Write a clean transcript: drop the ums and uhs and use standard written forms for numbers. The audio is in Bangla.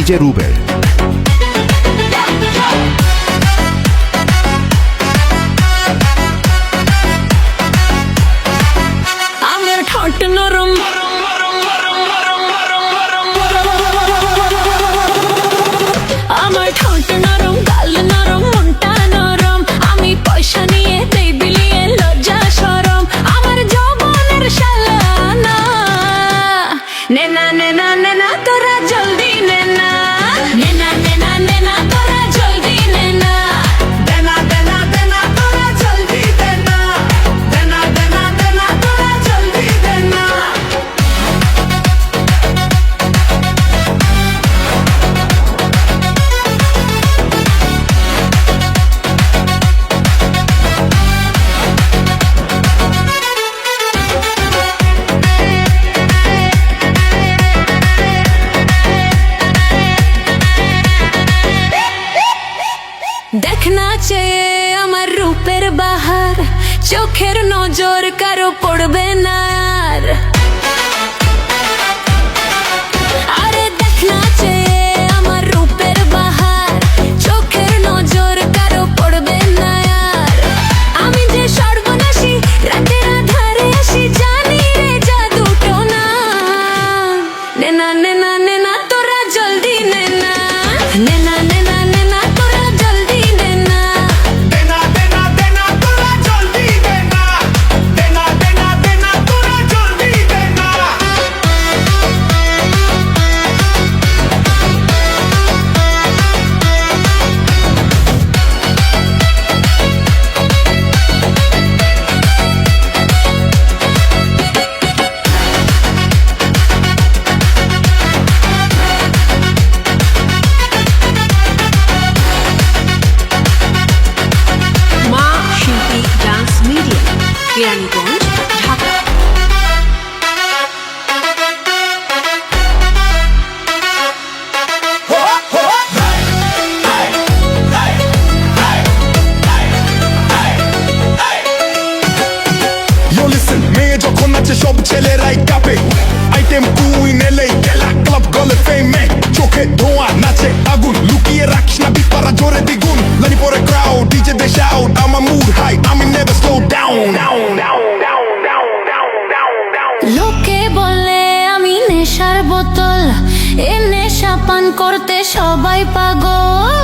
ডিজে রুবেল। আমার ঠোঁট নরম, আমার ঠোঁট নরম, গাল নরম, মনটা নরম। আমি পয়সা নিয়ে দেই বিলিয়ে লজ্জা শরম। আমার যৌবনের শালানা নেনা নেনা নেনা তোরা জলদি নেনা, নেনা নেনা নেনা তোরা জলদি নেনা, দেনা দেনা দেনা তোরা জলদি দেনা, দেনা দেনা দেনা তোরা জলদি দেনা। দেখনা চেয়ে আমার রূপের বাহার, চোখের নজর কারো পড়বে না আর। আরে দেখনা চেয়ে আমার রূপের বাহার, চোখের নজর কারো পড়বে না আর। আমি যে সর্বনাশী রাতের আধারে আসি, জানি রে জাদু টোনা। নেনা নেনা নেনা তোরা জলদি নেনা, নেনা নেনা নেনা তোরা জলদি নেনা, দেনা দেনা দেনা তোরা জলদি দেনা, দেনা দেনা দেনা তোরা জলদি দেনা। মা শিল্পী dance media, Keraniganj, Dhaka. Yo listen, মেয়ে যখন নাচে সব ছেলেরাই কাঁপে। আইটেম কুইন এলেই ক্লাব গলে ফেমে, চোখে ধোঁয়া নাচে আগুন, লুকিয়ে রাখিস না বিট পারা জোরে দ্বিগুণ। লানি পরে ক্রাউড, ডিজে দে শাউট, আমার মুড হাই, আমি নেভার স্লো ডাউন। লোকে বলে আমি নেশার বোতল, এ নেশা পান করতে সবাই পাগল।